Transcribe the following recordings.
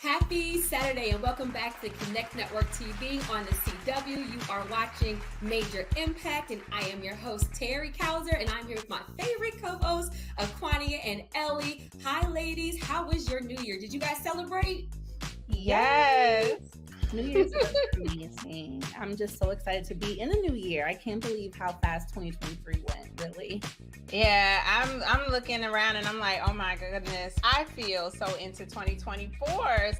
Happy Saturday and welcome back to Connect Network TV on the CW. You are watching Major Impact and I am your host, Terry Kauser, and I'm here with my favorite co-hosts, Aquania and Ellie. Hi, ladies. How was your New Year? Did you guys celebrate? Yes. New Year's was amazing. I'm just so excited to be in a new year. I can't believe how fast 2023 went, really. Yeah, I'm looking around and I'm like, oh my goodness, I feel so into 2024.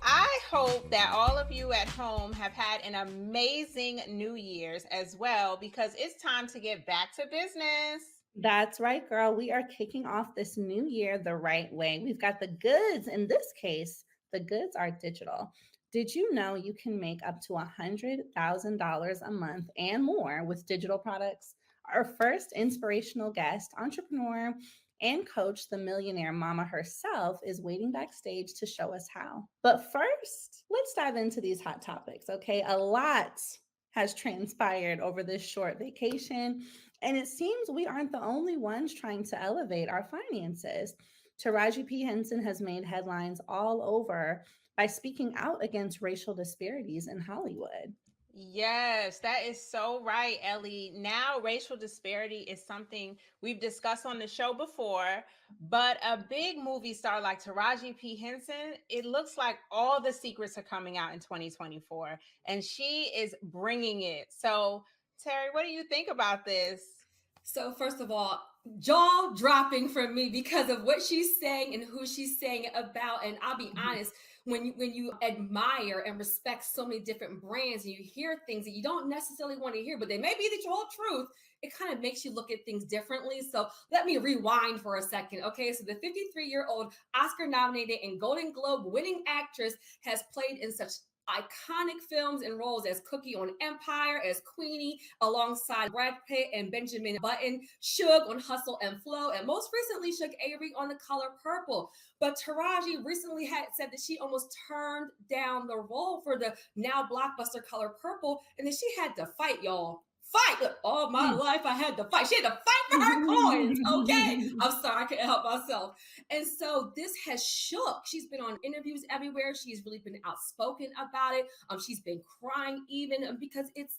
I hope that all of you at home have had an amazing New Year's as well, because it's time to get back to business. That's right, girl. We are kicking off this new year the right way. We've got the goods. In this case, the goods are digital. Did you know you can make up to $100,000 a month and more with digital products? Our first inspirational guest, entrepreneur and coach, the millionaire mama herself, is waiting backstage to show us how. But first, let's dive into these hot topics, okay? A lot has transpired over this short vacation, and it seems we aren't the only ones trying to elevate our finances. Taraji P Henson has made headlines all over by speaking out against racial disparities in Hollywood. Yes, that is so right, Ellie. Now, racial disparity is something we've discussed on the show before, but a big movie star like Taraji P Henson, it looks like all the secrets are coming out in 2024, and she is bringing it. So, Terry, what do you think about this? So, first of all, jaw dropping from me because of what she's saying and who she's saying it about. And I'll be honest, when you admire and respect so many different brands and you hear things that you don't necessarily want to hear, but they may be the whole truth, it kind of makes you look at things differently. So let me rewind for a second. Okay, so the 53-year-old Oscar nominated and Golden Globe winning actress has played in such iconic films and roles as Cookie on Empire, as Queenie, alongside Brad Pitt and Benjamin Button, Suge on Hustle and Flow, and most recently Suge Avery on The Color Purple. But Taraji recently had said that she almost turned down the role for the now blockbuster Color Purple, and then she had to fight, y'all. Fight all my life. I had to fight. She had to fight for her coins. Okay. I'm sorry. I couldn't help myself. And so this has shook. She's been on interviews everywhere. She's really been outspoken about it. She's been crying even because it's,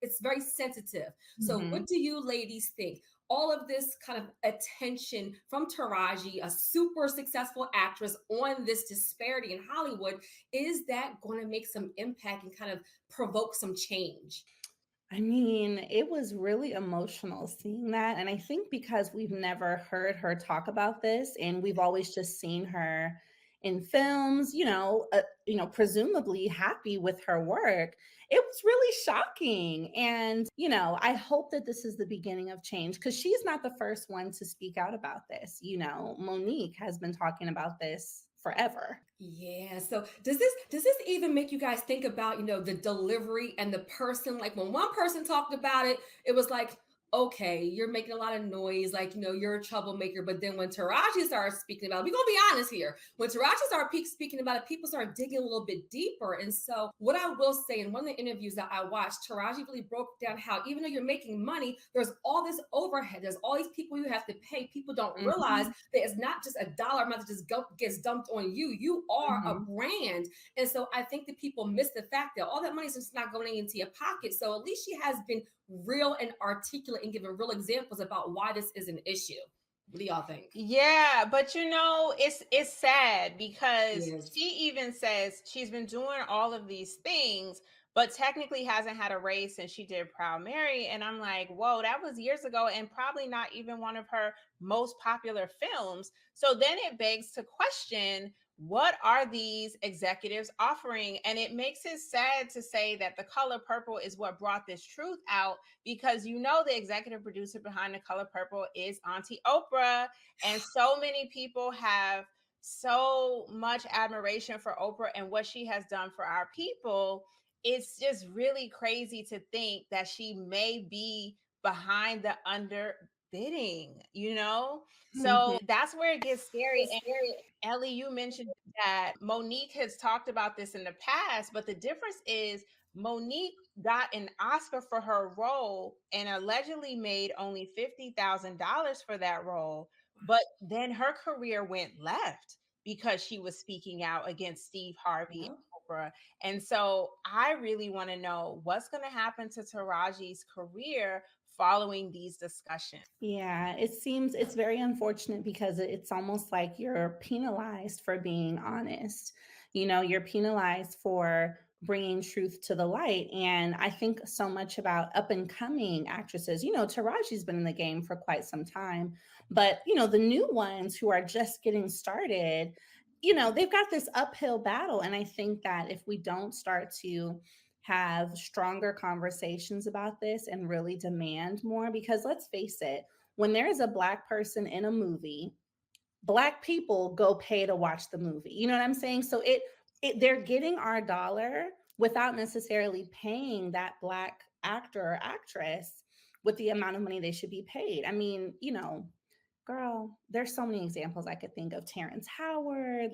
it's very sensitive. So what do you ladies think? All of this kind of attention from Taraji, a super successful actress, on this disparity in Hollywood, is that going to make some impact and kind of provoke some change? I mean, it was really emotional seeing that. And I think because we've never heard her talk about this and we've always just seen her in films, presumably happy with her work, it was really shocking. And, I hope that this is the beginning of change because she's not the first one to speak out about this. Monique has been talking about this forever. Yeah. So does this even make you guys think about, the delivery and the person? Like when one person talked about it, it was like, okay, you're making a lot of noise, like, you're a troublemaker. But then when Taraji started speaking about it, we're gonna be honest here. When Taraji started speaking about it, people started digging a little bit deeper. And so what I will say, in one of the interviews that I watched, Taraji really broke down how even though you're making money, there's all this overhead, there's all these people you have to pay. People don't realize that it's not just a dollar amount that just gets dumped on you. You are a brand. And so I think that people miss the fact that all that money is just not going into your pocket. So at least she has been real and articulate and giving real examples about why this is an issue. What do y'all think? Yeah, but it's sad because she even says she's been doing all of these things, but technically hasn't had a raise since she did Proud Mary. And I'm like, whoa, that was years ago and probably not even one of her most popular films. So then it begs to question, what are these executives offering? And it makes it sad to say that The Color Purple is what brought this truth out, because the executive producer behind The Color Purple is Auntie Oprah. And so many people have so much admiration for Oprah and what she has done for our people. It's just really crazy to think that she may be behind the underbidding, So that's where it gets scary. And Ellie, you mentioned that Monique has talked about this in the past, but the difference is Monique got an Oscar for her role and allegedly made only $50,000 for that role, but then her career went left. because she was speaking out against Steve Harvey and Oprah. And so I really want to know what's going to happen to Taraji's career following these discussions. Yeah, it's very unfortunate because it's almost like you're penalized for being honest. You're penalized for bringing truth to the light. And I think so much about up and coming actresses. Taraji's been in the game for quite some time, but the new ones who are just getting started, they've got this uphill battle. And I think that if we don't start to have stronger conversations about this and really demand more, because let's face it, when there is a Black person in a movie, Black people go pay to watch the movie. You know what I'm saying? So they're getting our dollar without necessarily paying that Black actor or actress with the amount of money they should be paid. I mean, girl, there's so many examples I could think of. Terrence Howard,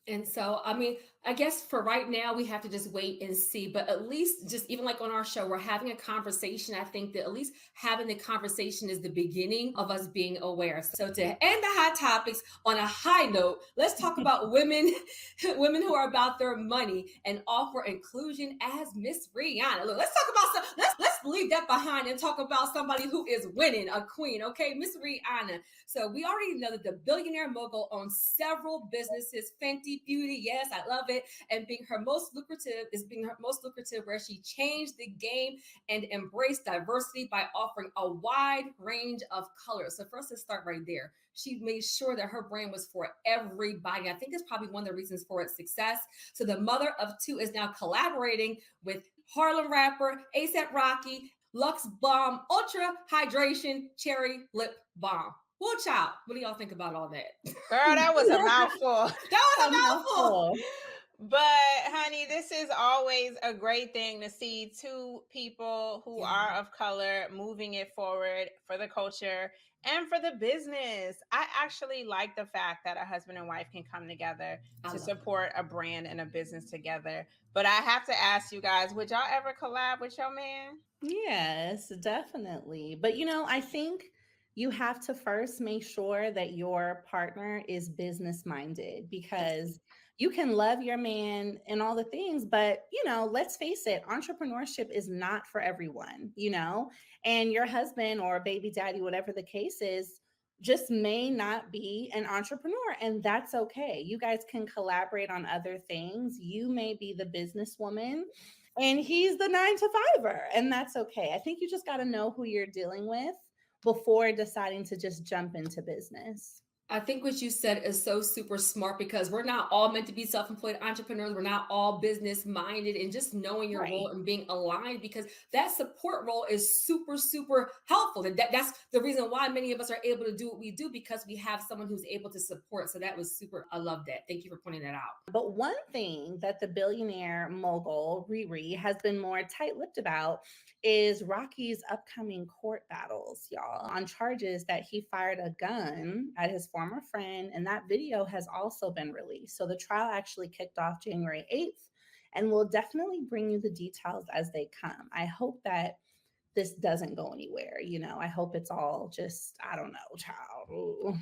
And so, I mean, I guess for right now, we have to just wait and see. But at least, just even like on our show, we're having a conversation. I think that at least having the conversation is the beginning of us being aware. So to end the hot topics on a high note, let's talk about women who are about their money and offer inclusion as Miss Rihanna. Look, let's talk about let's leave that behind and talk about somebody who is winning, a queen. Okay, Miss Rihanna. So we already know that the billionaire mogul owns several businesses, Fenty Beauty, yes, I love it, and being her most lucrative, where she changed the game and embraced diversity by offering a wide range of colors. So first, let's start right there. She made sure that her brand was for everybody. I think it's probably one of the reasons for its success. So the mother of two is now collaborating with Harlem rapper ASAP Rocky, Luxe Balm, Ultra-Hydrating Cherry Lip Balm. Well, child, what do y'all think about all that? Girl, that was a mouthful. That was a mouthful. But honey, this is always a great thing to see two people who are of color moving it forward for the culture and for the business. I actually like the fact that a husband and wife can come together to support a brand and a business together. But I have to ask you guys, would y'all ever collab with your man? Yes, definitely. But I think you have to first make sure that your partner is business minded, because you can love your man and all the things, but let's face it, entrepreneurship is not for everyone, and your husband or baby daddy, whatever the case is, just may not be an entrepreneur, and that's okay. You guys can collaborate on other things. You may be the businesswoman and he's the 9-to-5er, and that's okay. I think you just got to know who you're dealing with before deciding to just jump into business. I think what you said is so super smart, because we're not all meant to be self-employed entrepreneurs. We're not all business minded, and just knowing your role and being aligned, because that support role is super, super helpful. And that's the reason why many of us are able to do what we do, because we have someone who's able to support. So that was super. I love that. Thank you for pointing that out. But one thing that the billionaire mogul Riri has been more tight-lipped about is Rocky's upcoming court battles, y'all, on charges that he fired a gun at his former friend. And that video has also been released. So the trial actually kicked off January 8th, and we'll definitely bring you the details as they come. I hope that this doesn't go anywhere. I hope it's all just, I don't know, child. Ooh.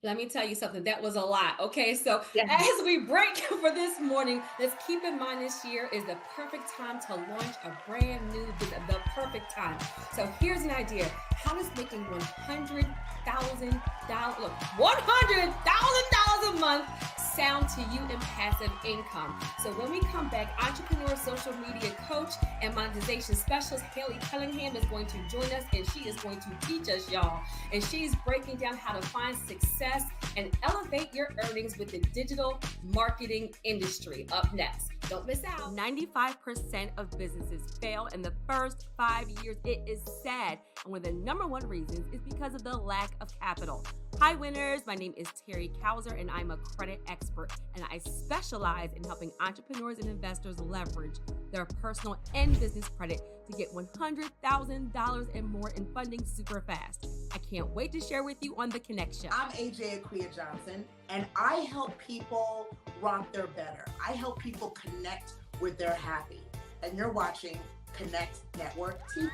Let me tell you something. That was a lot. Okay, so as we break for this morning, let's keep in mind this year is the perfect time to launch a brand new business. The perfect time. So here's an idea. How does making $100,000, look, $100,000 a month sound to you in passive income? So when we come back, entrepreneur, social media coach, and monetization specialist Haley Cunningham is going to join us, and she is going to teach us, y'all. And she's breaking down how to find success and elevate your earnings with the digital marketing industry. Up next. Don't miss out. 95% of businesses fail in the first 5 years. It is sad. And one of the number one reasons is because of the lack of capital. Hi, winners. My name is Terry Kauser, and I'm a credit expert, and I specialize in helping entrepreneurs and investors leverage their personal and business credit to get $100,000 and more in funding super fast. I can't wait to share with you on The Connection. I'm AJ Aquia Johnson, and I help people rock their better. I help people connect with their happy. And you're watching Connect Network TV.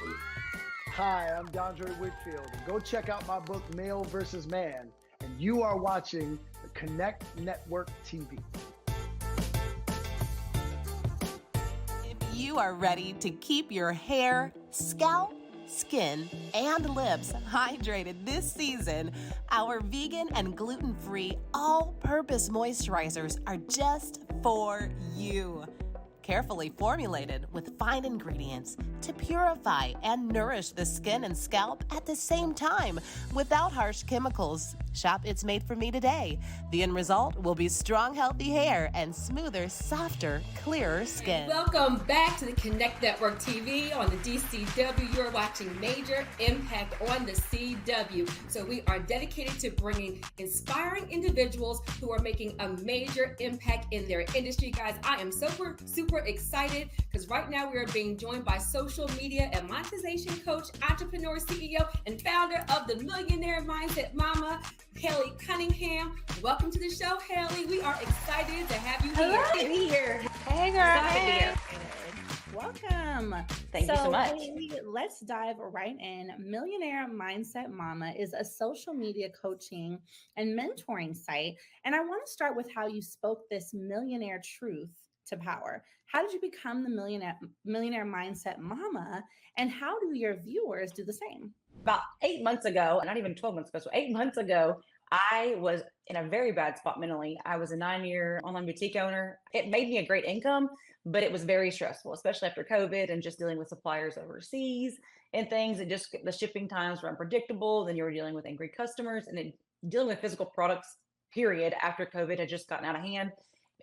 Hi, I'm Dondre Whitfield. Go check out my book, Male vs. Man. And you are watching The Connect Network TV. If you are ready to keep your hair, scalp, skin, and lips hydrated this season, our vegan and gluten-free all-purpose moisturizers are just for you. Carefully formulated with fine ingredients to purify and nourish the skin and scalp at the same time without harsh chemicals. Shop It's Made For Me today. The end result will be strong, healthy hair and smoother, softer, clearer skin. Welcome back to the Connect Network TV on the DCW. You're watching Major Impact on the CW. So we are dedicated to bringing inspiring individuals who are making a major impact in their industry. Guys, I am super excited because right now we are being joined by social media and monetization coach, entrepreneur, CEO, and founder of the Millionaire Mindset Mama, Haley Cunningham. Welcome to the show, Haley. We are excited to have you here. Hello, to be here. Hey, girl. Hey. Welcome. Thank you so much. Haley, let's dive right in. Millionaire Mindset Mama is a social media coaching and mentoring site. And I want to start with how you spoke this millionaire truth to power. How did you become the millionaire mindset mama? And how do your viewers do the same? About 8 months ago, not even 12 months ago, so 8 months ago, I was in a very bad spot mentally. I was a 9-year online boutique owner. It made me a great income, but it was very stressful, especially after COVID and just dealing with suppliers overseas and things. And just the shipping times were unpredictable. Then you were dealing with angry customers and then dealing with physical products, period, after COVID had just gotten out of hand.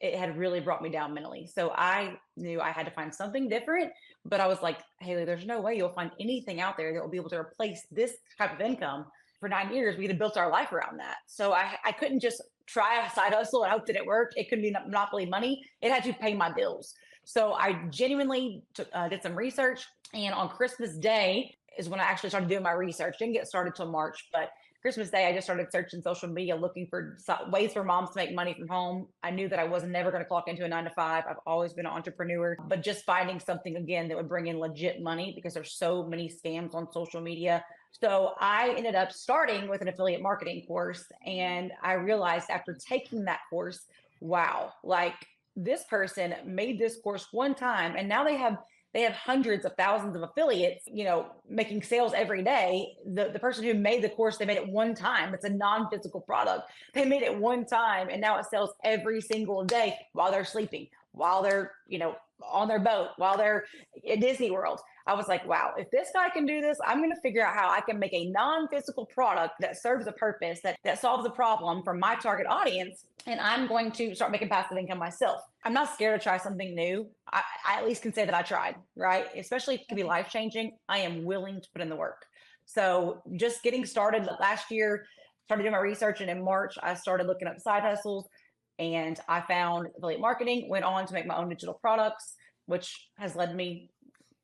It had really brought me down mentally. So I knew I had to find something different, but I was like, Haley, there's no way you'll find anything out there that will be able to replace this type of income. For 9 years, we had built our life around that. So I couldn't just try a side hustle and hope that it worked. It couldn't be monopoly money. It had to pay my bills. So I genuinely did some research. And on Christmas Day is when I actually started doing my research. Didn't get started till March, but Christmas Day, I just started searching social media, looking for ways for moms to make money from home. I knew that I was never going to clock into a 9-to-5. I've always been an entrepreneur, but just finding something again that would bring in legit money because there's so many scams on social media. So I ended up starting with an affiliate marketing course. And I realized after taking that course, wow, like this person made this course one time and now they have hundreds of thousands of affiliates, making sales every day. The person who made the course, they made it one time. It's a non-physical product. They made it one time and now it sells every single day while they're sleeping, while they're, on their boat, while they're at Disney World. I was like, wow, if this guy can do this, I'm going to figure out how I can make a non-physical product that serves a purpose, that solves a problem for my target audience. And I'm going to start making passive income myself. I'm not scared to try something new. I at least can say that I tried, right? Especially if it can be life-changing. I am willing to put in the work. So just getting started last year, started doing my research. And in March, I started looking up side hustles and I found affiliate marketing, went on to make my own digital products, which has led me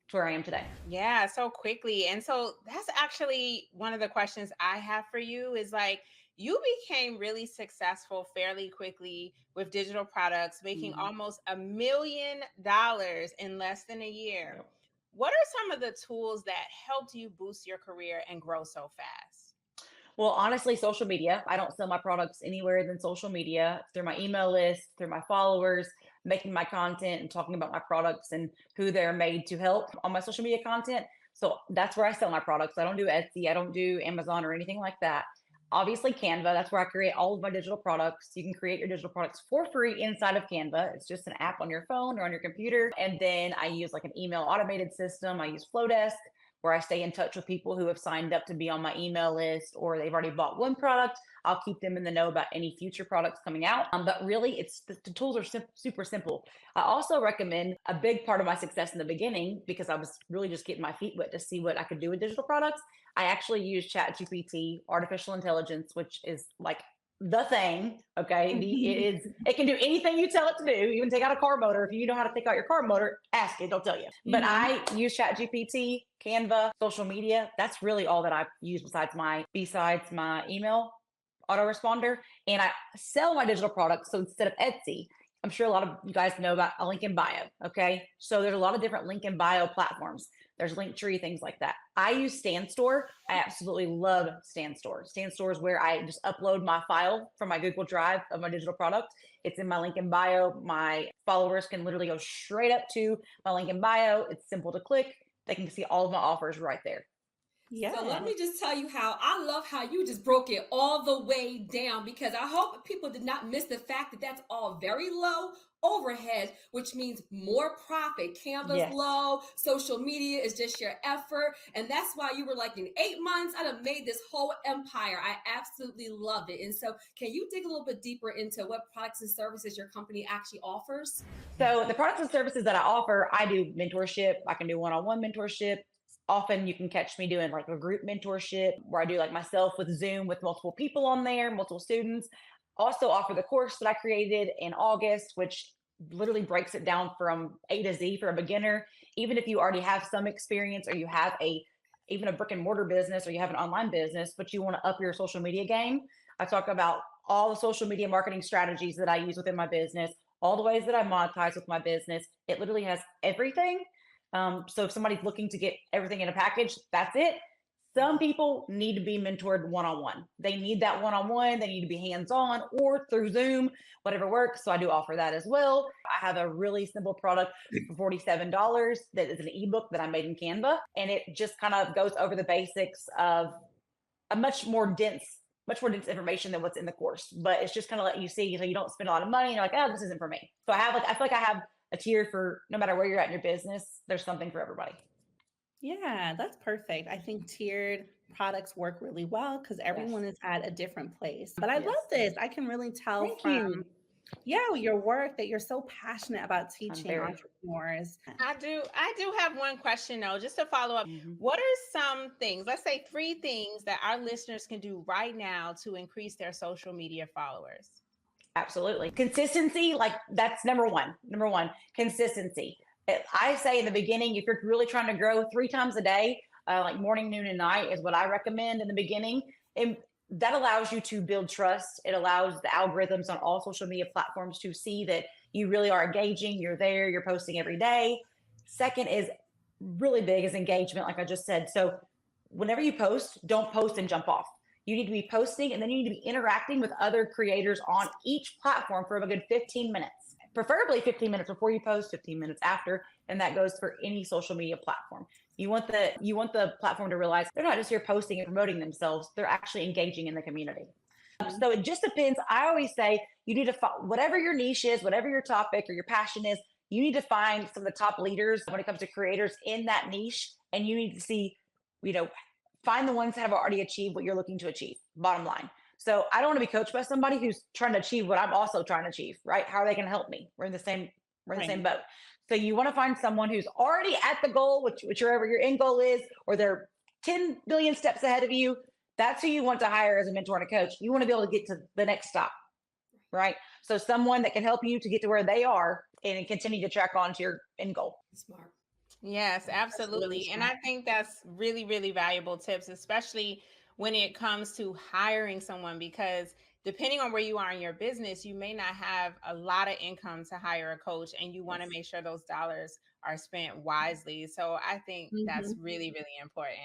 to where I am today. Yeah, so quickly. And so that's actually one of the questions I have for you is like, you became really successful fairly quickly with digital products, making almost $1 million in less than a year. Yep. What are some of the tools that helped you boost your career and grow so fast? Well, honestly, social media. I don't sell my products anywhere than social media, through my email list, through my followers, making my content and talking about my products and who they're made to help on my social media content. So that's where I sell my products. I don't do Etsy. I don't do Amazon or anything like that. Obviously, Canva, that's where I create all of my digital products. You can create your digital products for free inside of Canva. It's just an app on your phone or on your computer. And then I use like an email automated system. I use Flowdesk, where I stay in touch with people who have signed up to be on my email list, or they've already bought one product. I'll keep them in the know about any future products coming out. But really, the tools are super simple. I also recommend, a big part of my success in the beginning, because I was really just getting my feet wet to see what I could do with digital products, I actually use ChatGPT, artificial intelligence, which is like the thing. Okay. It can do anything you tell it to do, even take out a car motor. If you know how to take out your car motor, ask it, they'll tell you. But I use ChatGPT, Canva, social media. That's really all that I use besides my email autoresponder. And I sell my digital products. So instead of Etsy, I'm sure a lot of you guys know about a link in bio. Okay. So there's a lot of different link in bio platforms. There's Linktree, things like that. I use Stand Store. I absolutely love Stand Store. Stand Store is where I just upload my file from my Google Drive of my digital product. It's in my link in bio. My followers can literally go straight up to my link in bio. It's simple to click. They can see all of my offers right there. Yeah. So let me just tell you how I love how you just broke it all the way down, because I hope people did not miss the fact that that's all very low overhead, which means more profit. Canva's low, social media is just your effort. And that's why you were like, in 8 months, I'd have made this whole empire. I absolutely love it. And so can you dig a little bit deeper into what products and services your company actually offers? So the products and services that I offer, I do mentorship. I can do one-on-one mentorship. Often you can catch me doing like a group mentorship where I do like myself with Zoom with multiple people on there, multiple students. Also offer the course that I created in August, which literally breaks it down from A to Z for a beginner. Even if you already have some experience, or you have even a brick and mortar business, or you have an online business, but you want to up your social media game, I talk about all the social media marketing strategies that I use within my business, all the ways that I monetize with my business. It literally has everything. So if somebody's looking to get everything in a package, that's it. Some people need to be mentored one-on-one. They need that one-on-one. They need to be hands-on or through Zoom, whatever works. So I do offer that as well. I have a really simple product for $47 that is an ebook that I made in Canva. And it just kind of goes over the basics of a much more dense information than what's in the course. But it's just kind of let you see, so you don't spend a lot of money. And you're like, oh, this isn't for me. So I feel like I have a tier for no matter where you're at in your business, there's something for everybody. Yeah, that's perfect. I think tiered products work really well because everyone is at a different place. But I love this. I can really tell from your work that you're so passionate about teaching entrepreneurs. I do have one question though, just to follow up. What are some things, let's say 3 things that our listeners can do right now to increase their social media followers? Absolutely. Consistency, like that's number one, consistency. I say in the beginning, if you're really trying to grow 3 times a day, like morning, noon, and night is what I recommend in the beginning. And that allows you to build trust. It allows the algorithms on all social media platforms to see that you really are engaging, you're there, you're posting every day. Second is really big is engagement, like I just said. So whenever you post, don't post and jump off. You need to be posting, and then you need to be interacting with other creators on each platform for a good 15 minutes. Preferably 15 minutes before you post, 15 minutes after, and that goes for any social media platform. You want the platform to realize they're not just here posting and promoting themselves, they're actually engaging in the community. So it just depends. I always say you need to whatever your niche is, whatever your topic or your passion is, you need to find some of the top leaders when it comes to creators in that niche, and you need to see, find the ones that have already achieved what you're looking to achieve, bottom line. So I don't want to be coached by somebody who's trying to achieve what I'm also trying to achieve, right? How are they going to help me? We're in the same boat. So you want to find someone who's already at the goal, whichever your end goal is, or they're 10 billion steps ahead of you. That's who you want to hire as a mentor and a coach. You want to be able to get to the next stop, right? So someone that can help you to get to where they are and continue to track on to your end goal. Smart. Yes, absolutely. And I think that's really, really valuable tips, especially when it comes to hiring someone, because depending on where you are in your business, you may not have a lot of income to hire a coach, and you want to make sure those dollars are spent wisely. So I think that's really, really important.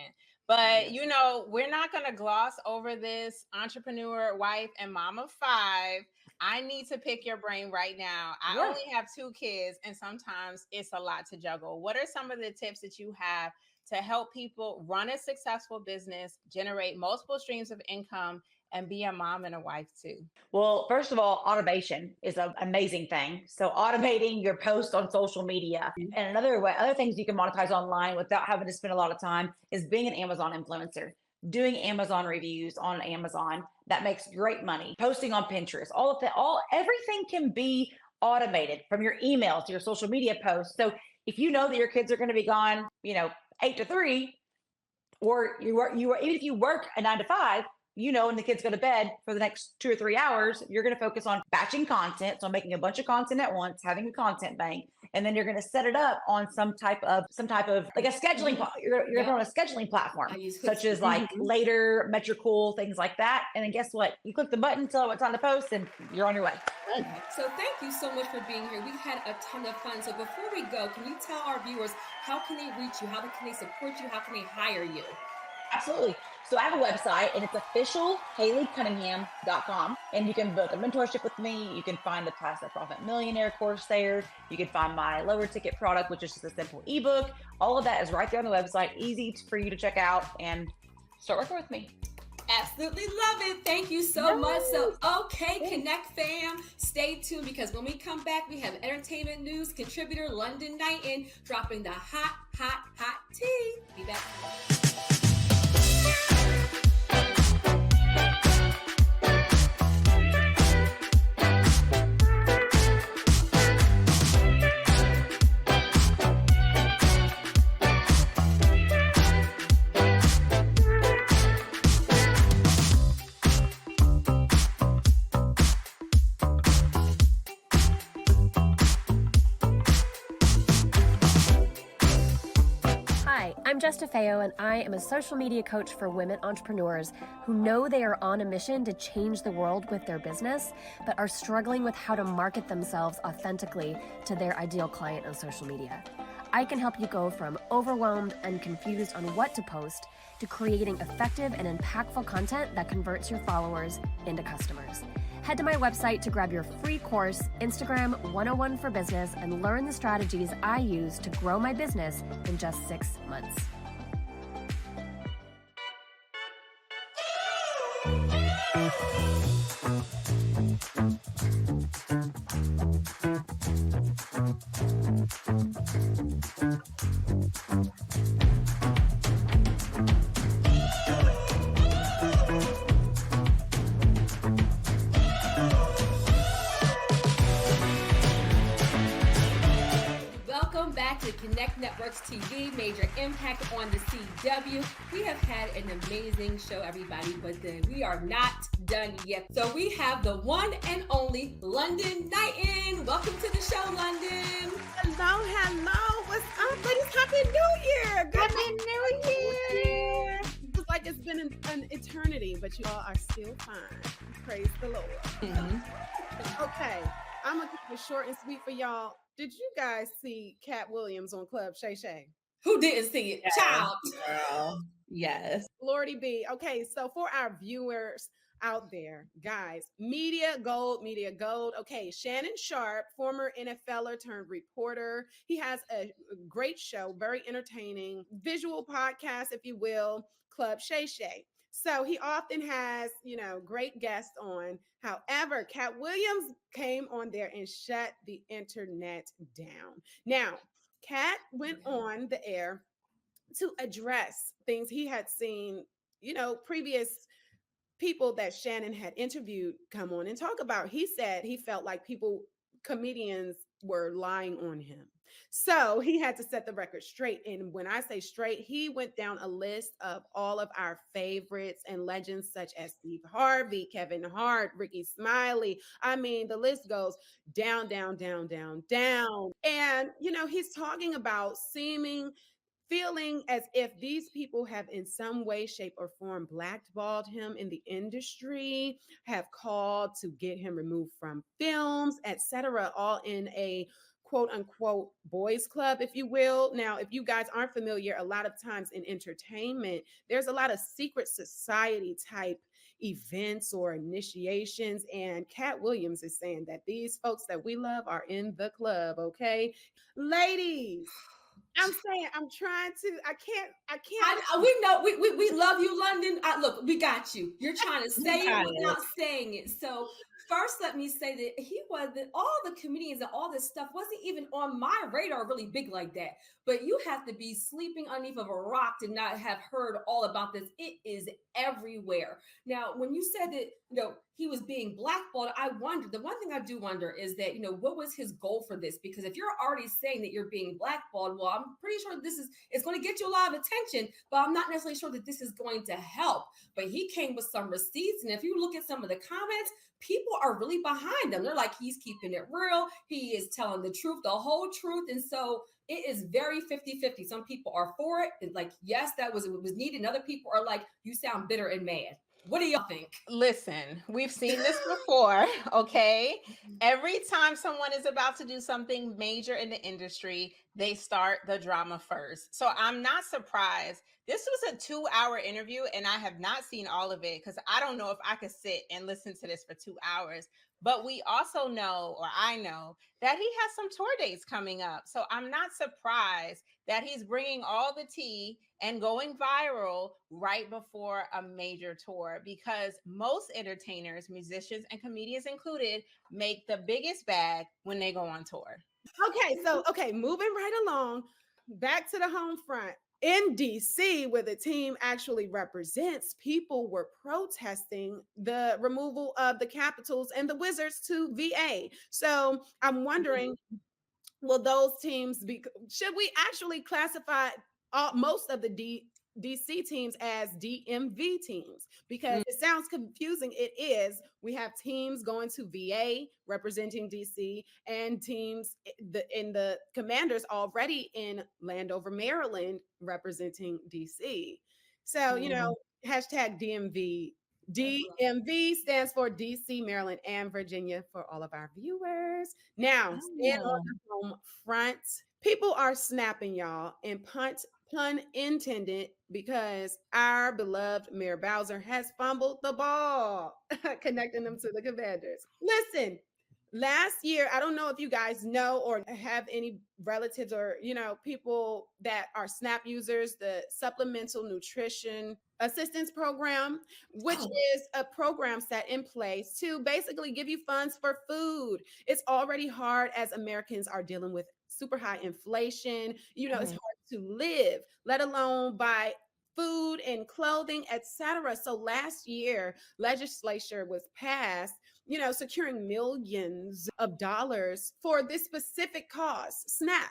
But, we're not going to gloss over this. Entrepreneur, wife, and mom of 5. I need to pick your brain right now. I only have 2 kids, and sometimes it's a lot to juggle. What are some of the tips that you have to help people run a successful business, generate multiple streams of income, and be a mom and a wife too? Well, first of all, automation is an amazing thing. So automating your posts on social media. And other things you can monetize online without having to spend a lot of time is being an Amazon influencer, doing Amazon reviews on Amazon. That makes great money. Posting on Pinterest, everything can be automated, from your emails to your social media posts. So if you know that your kids are going to be gone, 8 to 3, or even if you work a 9 to 5, and the kids go to bed for the next 2 or 3 hours, you're going to focus on batching content. So making a bunch of content at once, having a content bank, and then you're going to set it up on some type of like a scheduling. You're going to put on a scheduling platform, such as like Later, Metricool, things like that. And then guess what? You click the button, tell it what's on the post, and you're on your way. So thank you so much for being here. We've had a ton of fun. So before we go, can you tell our viewers how can they reach you? How can they support you? How can they hire you? Absolutely. So I have a website, and it's officialhaleycunningham.com. And you can book a mentorship with me. You can find the Pass That Profit Millionaire course there. You can find my lower ticket product, which is just a simple ebook. All of that is right there on the website, easy for you to check out and start working with me. Absolutely love it. Thank you so much. So, okay, Connect fam, stay tuned, because when we come back, we have entertainment news contributor London Knighton dropping the hot tea. Be back. I'm Jess DeFeo, and I am a social media coach for women entrepreneurs who know they are on a mission to change the world with their business, but are struggling with how to market themselves authentically to their ideal client on social media. I can help you go from overwhelmed and confused on what to post to creating effective and impactful content that converts your followers into customers. Head to my website to grab your free course, Instagram 101 for Business, and learn the strategies I use to grow my business in just 6 months. Back to Connect Networks TV, major impact on the CW. We have had an amazing show, everybody, but we are not done yet. So we have the one and only London Knighton. Welcome to the show, London. Hello. What's up, ladies? Happy New Year. Happy New Year. It's like it's been an eternity, but you all are still fine. Praise the Lord. Okay, I'm going to keep it short and sweet for y'all. Did you guys see Cat Williams on Club Shay Shay? Who didn't see it? Yes, Child. girl. Yes. Lordy B. Okay, so for our viewers out there, guys, media gold. Okay, Shannon Sharp, former NFLer turned reporter. He has a great show, very entertaining, visual podcast, if you will, Club Shay Shay. So he often has, great guests on. However, Cat Williams came on there and shut the internet down. Now, Cat went on the air to address things he had seen, previous people that Shannon had interviewed come on and talk about. He said he felt like comedians were lying on him. So he had to set the record straight. And when I say straight, he went down a list of all of our favorites and legends such as Steve Harvey, Kevin Hart, Ricky Smiley. I mean, the list goes down. And, he's talking about feeling as if these people have in some way, shape, or form blackballed him in the industry, have called to get him removed from films, etc., all in a quote unquote boys club, if you will. Now, if you guys aren't familiar, a lot of times in entertainment, there's a lot of secret society type events or initiations. And Cat Williams is saying that these folks that we love are in the club. Okay, ladies. I'm saying, I can't. We know, we love you, London. Look, we got you. You're trying to say it without saying it. So first, let me say that all the comedians and all this stuff wasn't even on my radar really big like that. But you have to be sleeping underneath of a rock to not have heard all about this. It is everywhere. Now, when you said that, he was being blackballed. I wonder, the one thing I do wonder is that, what was his goal for this? Because if you're already saying that you're being blackballed, well, I'm pretty sure it's going to get you a lot of attention, but I'm not necessarily sure that this is going to help. But he came with some receipts. And if you look at some of the comments, people are really behind him. They're like, he's keeping it real. He is telling the truth, the whole truth. And so it is very 50-50. Some people are for it. It's like, yes, it was needed. And other people are like, you sound bitter and mad. What do y'all think? Listen, we've seen this before, okay? Every time someone is about to do something major in the industry, they start the drama first. So I'm not surprised. This was a 2-hour interview, and I have not seen all of it because I don't know if I could sit and listen to this for 2 hours. But we also know, or I know, that he has some tour dates coming up. So I'm not surprised that he's bringing all the tea and going viral right before a major tour, because most entertainers, musicians, and comedians included, make the biggest bag when they go on tour. Okay, moving right along, back to the home front. In DC, where the team actually represents, people were protesting the removal of the Capitals and the Wizards to VA. So I'm wondering, will those teams should we actually classify most of the DC teams as DMV teams? Because it sounds confusing. It is. We have teams going to VA representing DC, and teams in the Commanders already in Landover, Maryland, representing DC. So, hashtag DMV. DMV stands for DC, Maryland, and Virginia for all of our viewers. Now, stand on the home front. People are snapping, y'all, and pun intended, because our beloved Mayor Bowser has fumbled the ball, connecting them to the Commanders. Listen, last year, I don't know if you guys know or have any relatives or, people that are SNAP users, the Supplemental Nutrition Assistance Program, which is a program set in place to basically give you funds for food. It's already hard as Americans are dealing with super high inflation. It's hard to live, let alone buy food and clothing, etc. So last year, legislation was passed, securing millions of dollars for this specific cause, SNAP.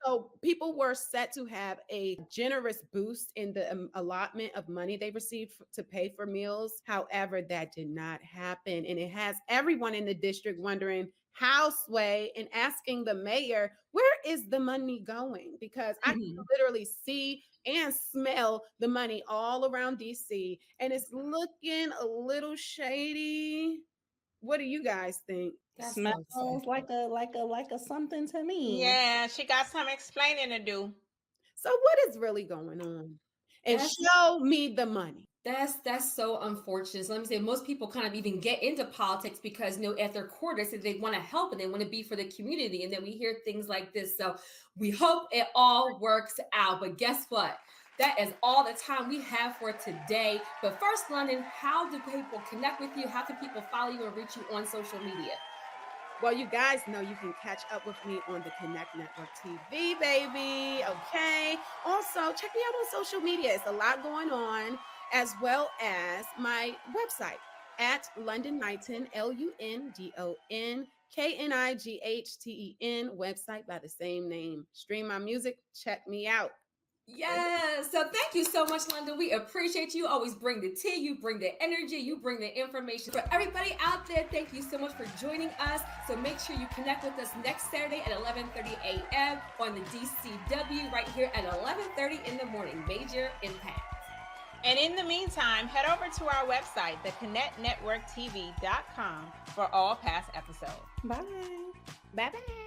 So people were set to have a generous boost in the allotment of money they received to pay for meals. However, that did not happen. And it has everyone in the district wondering how, Sway, and asking the mayor, where is the money going? Because I can literally see and smell the money all around DC, and it's looking a little shady. What do you guys think? That smells like a something to me. Yeah, she got some explaining to do. So what is really going on? And show me the money. That's so unfortunate. So let me say, most people kind of even get into politics because, at their core, they say they want to help and they want to be for the community. And then we hear things like this. So we hope it all works out. But guess what? That is all the time we have for today. But first, London, how do people connect with you? How can people follow you and reach you on social media? Well, you guys know you can catch up with me on the Connect Network TV, baby. Okay. Also, check me out on social media. It's a lot going on, as well as my website at London Knighton, LUNDONKNIGHTEN website by the same name. Stream my music. Check me out. Yes. So thank you so much, London. We appreciate you. Always bring the tea. You bring the energy. You bring the information. For everybody out there, thank you so much for joining us. So make sure you connect with us next Saturday at 11:30 a.m. on the DCW right here at 11:30 in the morning. Major impact. And in the meantime, head over to our website, theconnectnetworktv.com, for all past episodes. Bye. Bye-bye.